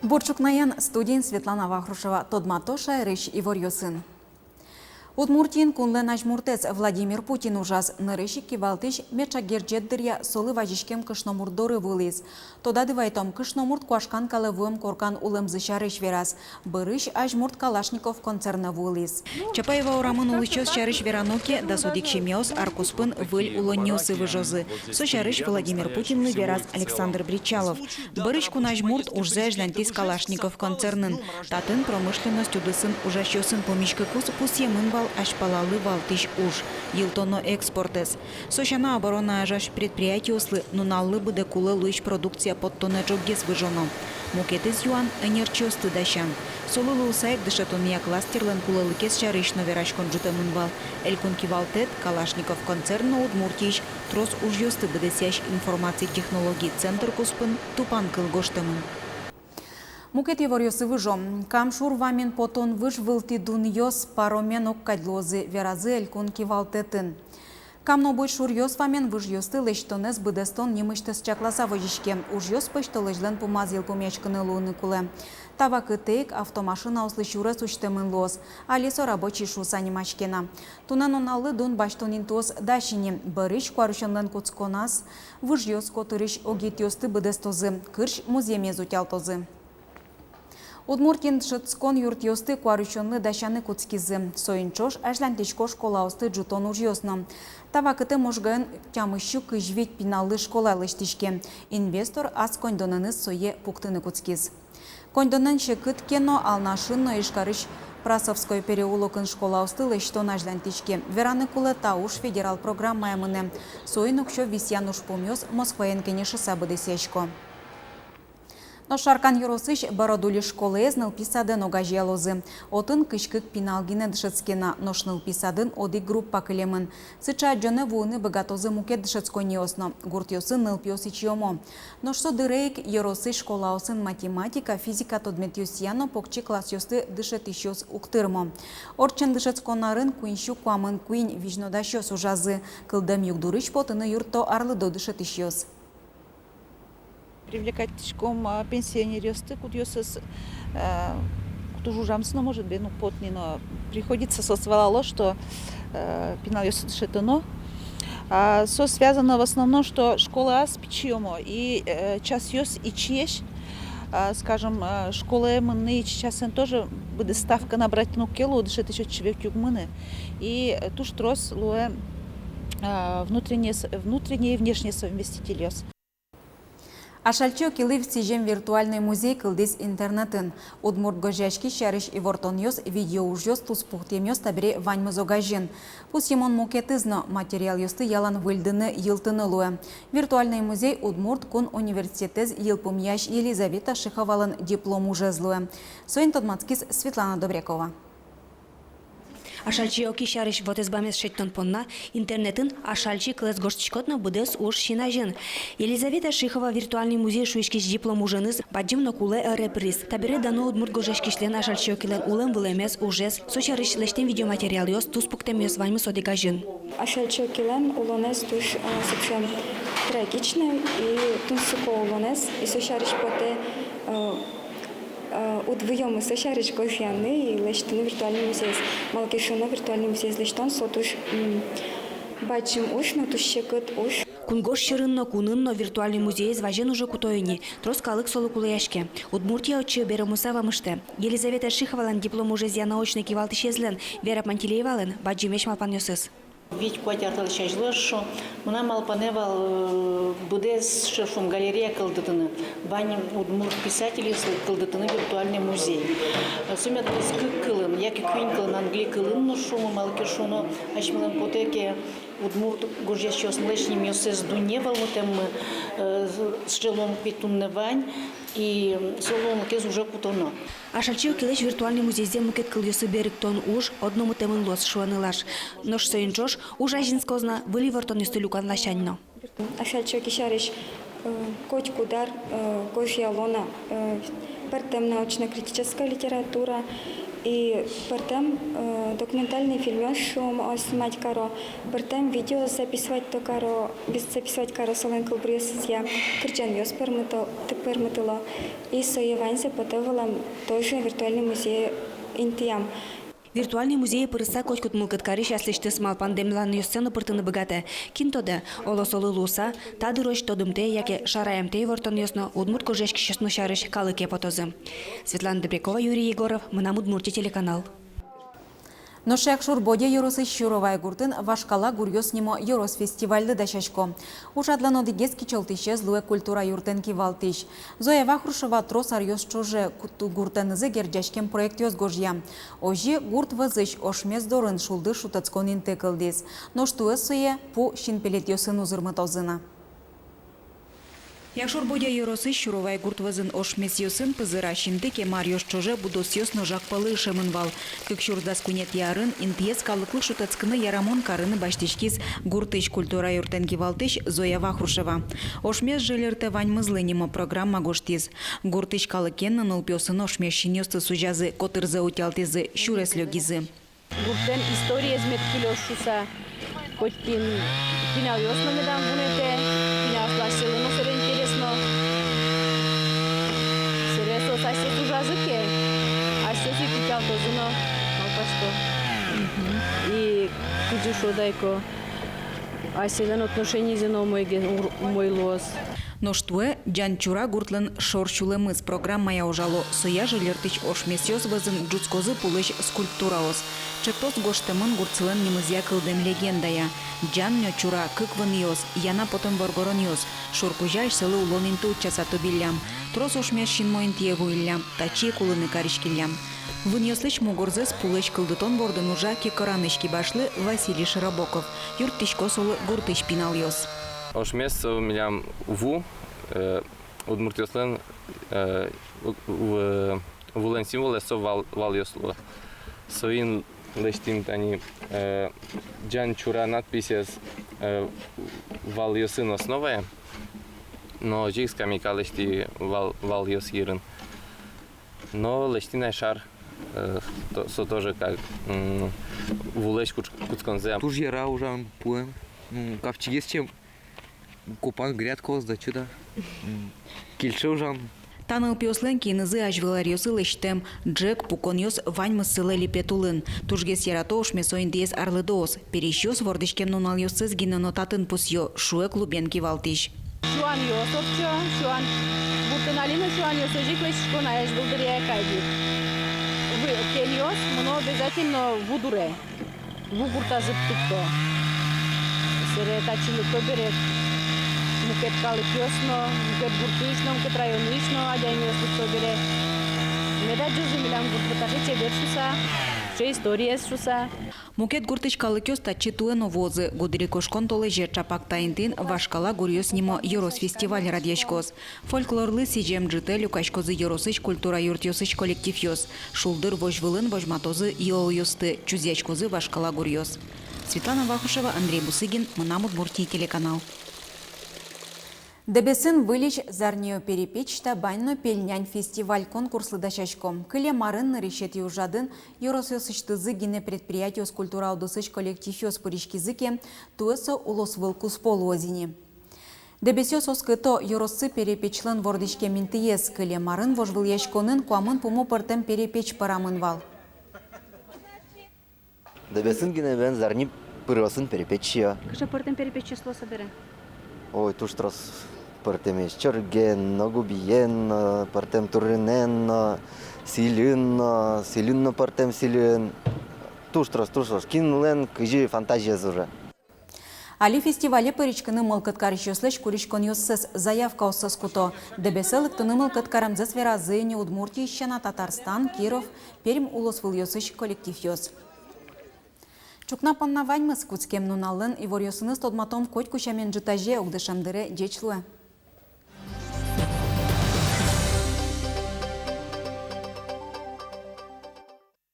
Борчукнаян студент Светлана Вахрушева, Тодматоша, Рыш Ивор Йосын. Удмуртин кунлен ажмуртец Владимир Путин ужас нырыши кивалтыш меча герджеддыря солы вазишкем кышномурдоры вылыз. Тода дывайтом кышномурт куашкан калывуем коркан улымзы верас. Бырыш ажмурт Калашников концерна вылыз. Чапаева урамын улычёс шарыш вераноке да судик шемёс аркуспын выль улонёсы выжозы. Со шарыш Владимир Путин верас Александр Бричалов. Бырыш кун ажмурт ужзе жлантис Калашников концернын. Татын промышленность удысын ужащёсын помишкы кус пусьемын вал ашпалалы валтыш уж. Елтоно экспортес. Сошана оборона ажаш предприятий услы нуналлы быды кулы луиш продукция под тонне джоггес выжоно. Мукетес юан энерчиос тыдащан. Солылы усайк дышатония кластерлен кулылыкес шарышно верашкон жутамын вал. Элькун кивалтет Калашников концерна Удмуртич трос уж ёсты быдесящ информации технологий центр куспын тупан кылгоштамын. Мукет Ивор выжом. Камшур вамен потон выш вылти дун йос паромен оккадлозы веразы элькун кивалтетін. Камно бой шур йос вамен выш йосты лештонес быдестон немыштес чакласа вожишке. Уж йос пыштолыжлен пумазил помечканы луны куле. Тава кытейк автомашина услышурес учтемын лос. Алисо рабочий шуса немачкена. Тунан оналы дун баштонин тос дашини. Бырыш куарушенлен куцконас. Выш йос котырыш огит йосты быдестозы. Кырш муземе зутялтозы. Удмуртин шыцкон юрт йосты куаручонны дащаны куцкизы. Соинчош ажлантичко школа осты джутон уж йосно. Тава кыты можгын тямыщу кыжвить пиналлы школа лыштишке. Инвестор аз коньдоныныз сое пуктыны куцкиз. Коньдонын шекыт кено алнашынно ишкарыш Прасовской переулокын школа осты лыштон ажлантичке. Вераны кулы тауш федерал программа ямыны. Соинукшо висянуш помёс Москваен кенеші сабыды сечко. Но шаркан юросыш бородули школы эзныл писадын огажелозы. Отын кышкык пиналгине дышыцкена, ношныл писадын оди группа кылемын. Сыча джоне вуны богатозы мукет дышыцко неосно. Гурт йосын ныл пьоси чьомо. Ношсо дырейк юросы школа осын математика, физика тодмет йосияно покчи класс йосты дышет ищёс уктырмо. Орчен дышыцко нарын куинщу куамын куин вижнодащёс ужазы. Кылдым югдурыш потыны юрто арлыдо дышет ищёс. Привлекать тишком пенсионерёсты, кудьёсыз кутужужамсына может быть, ну потни, но приходится созвало, что пинал ёсыз шетоно. Со связано в основном, что школа с печьёмо и час ёс и чеш, скажем, школа мы сейчас тоже будет ставка набрать ну келу, дышит еще человек югмыны и туш трос луэ внутренние и внешние совместители. Ашальчо килив сижем виртуальный музей кылдис интернетын. Удмурт гожашки шарыш и вортоньос видео ужьос тус пухтемьос табире ваньмыз огажин. Пус емон мукетызно материал ёсты ялан выльдыны йылтыны луэ. Виртуальный музей Удмурт кун университетез йылпумьяш Елизавета Шиховалын диплом ужезлуэ. Соин Тодмацкис Светлана Добрякова. Ашальчи оки шарыш вот избамес шеттон понна интернетын ашальчи класс гоштичкотна будес уж шинажин. Елизавета Шихова виртуальный музей шуишкиш диплом уженыз баджим на куле реприз. Табире дано Удмурт гожашкишлен ашальчи окилен улем вылемес ужес сочарыш лештен видеоматериал ёс туспуктем ёс ваймыс одигажин. Ашальчи окилен улонес туш совсем трагичный и тунсуко улонес и сочарыш поте удвоем сошарыч кофеяны и лештаны виртуальный музей. Малкишуна виртуальный музей лештан сотуш бачим уж, но туш чекат уж. Кунгош шырынно кунынно виртуальный музей зважен уже кутоюни. Троскалык солы кулаяшке. Удмуртия очи беремусава мыште. Елизавета Шиховалан диплом уже зя научный кивалты шезлен. Вера Пантелеевален баджимеш малпанёсыз. Ведь квартиралы шажлар, что у нас малпаневал будет шефом галерея колдатаны, баним Удмурт писателей колдатаны виртуальный музей. Сумят с кылым, як и квинкл на англии кылым, но шуму малкишуно, аж милым потеке Удмурт гужещё с лишним ёсез дуневал, вот с жилом питунне вань. И солон кез уже кутоно. Ашальчио килеш виртуальный музей земукет кыльёсы бериктон уж одному темын лос шуанылаш. Нош соинчош уж ажинскозна выли вортон ёсты люкан лащаньно. Ашальчио кишариш коть кудар кофе алона пертем научно-критическая литература И партем документальный фильм шум снимать каро, партем видео записывать каро соленкал брюсья, кричан вёс пермытало. И соеванься потевалам тоже виртуальный музей интиям. Виртуальный музей пырыса кочкут мылкыткари счастлившты смал пандемиланную сцену пыртыны богата. Кинтода, олосолы луса, тады роч тодымте, яке шараемте вортон ясно, удмурт кожешки честно шарыш калыке потозы. Светлана Добрякова, Юрий Егоров, Мынам Удмуртия телеканал. Но шекшур боде юросы щуровай гуртын Вашкала гурьоснимо юрос фестивальды дашашко. Ушадлано дигески чолтище злуе культура юртенки валтиш. Зоя Вахрушева трос арьос чуже гуртенызы герджашкем проект ёзгожья. Ожи гурт вазыш ошмез дорын шулды шутацконин текылдес. Но что эсуе пу шинпелет ёсын узырмытозына. Якшур боде юросы щуровай гурт вазын ошмез ёсын пызыра шиндыке марьёш чоже будос ёсно жак палы шемынвал. Кыкшур даскунет ярын интиес калыклык шутацкыны ярамон карыны баштичкиз гуртыш культура юртенки валтыш Зоя Вахрушева. Ошмез жилерте вань мызлынимо программа гоштиз. Гуртыш калыкенны нылпёсын ошмез шинёсты сужазы котырзы утялтезы щуреслё гизы. Гуртен история зметкилёшуса, коткин финал ёсно медам вунете, финал слашилыно сыре интересно. Сыре сосасе сужазыке, а сёси кутялтозыно, алпашко. И куджишо дайко, а селен отношений зено мой лос. Но штуе джанчура гуртлын шорчулемыз программая ожало соя жилертыч ошмесёс вазын джуцкозы пулыш скульптураос. Чертос гоштемын гурцылен немызя кылдем легендая. Джан нёчура кыквын ёс, яна потом боргорон ёс. Шоркужай сылы улонин тучасату биллям. Трос ошмес шинмоин тиеву иллям, тачи кулыны каришкиллям. Вын ёслыч мугорзес пулыш кылдытон бордын ужа кекаранышки башлы Василий Широбоков. Юртышко солы гуртыш пинал ёс. Ошмес милям ву удмуртиослен вулен символ есо вал ёсло. Соин лештим тани джан чура надписес вал ёсын основе, но жикска мика лешти вал ёс ирын. Но лештина шар со тоже как вулеш куцконзе. Туж яра уже пуем, капчиге с чем купан грядко да чуда. Кильче уже. Таныл пёслен кинызы ажвеларьосы лештем Джек пуконьос ваньмыз сылели петулын. Тужгес ярато ошмесоин диес арлыдоос. Перещёс вордышкем нунальосыз гинонотатын пусьё. Шуэ клубенки валтиш. Шуан ёсовчо, шуан бутыналина шуан ёсожиклыш шкона эш булдырия кайдит. Вы кельёс, но обязательно вудуре. Вугурта зыптыкто. Сере тачили тоберек. Мукет калыкёсно, мукет гуртышно, мукет районышно, адяймёс тобере. Меда джузы милям гуртбатахи чебершуса, че история шуса. Мукет гуртыш калыкёс тачи туэно возы. Гудри кошкон толы жер чапак таинтын Вашкала гурьёс нимо Юрос фестиваль радьяшкос. Фольклорлы сижем джите люкашкозы Юросыч культура юртёсыч коллектив ёс. Шулдыр вожвылын вожматозы йол ёсты. Чузячкозы Вашкала гурьёс. Светлана Вахрушева, Андрей Бусыгин, Мынам Удмуртия телеканал. Дебесин вылич зарнио перепечта баньно пельнянь фестиваль конкурслы дашашком. Кыле марын решет южадын Юросёсыштызы гине предприятие с культура удосыч коллектив ёс пыришкизыке туэсо улос вылкус полуозине. Дебесёс оскыто Юросы перепечлын вордышке минтиес кыле марын вожвыл яшконын куамын пуму пыртем перепеч парамын вал. Дебесин гине бен зарни пырысын перепечия. Кыша пыртем перепеч число собере? Ой, туш трос пыртем чорген, ногубиен, пыртем туринен, силин пыртем силин. Туш трос, кинлен кыжи фантазия зуже. Али фестивале пыричканы мылкыткар щёслыч куричкон ёссыз заявка оссыз куто. Дебесылык тыны мылкыткарым засвера зыйни Удмуртия ищена Татарстан, Киров, Пермь улос выльёсыч коллектив ёс. Чукна панна ваньмыз куцкем нуналын и ворьёсыныз тодматом коть кучамен житаже угдышамдыре дечлуэ.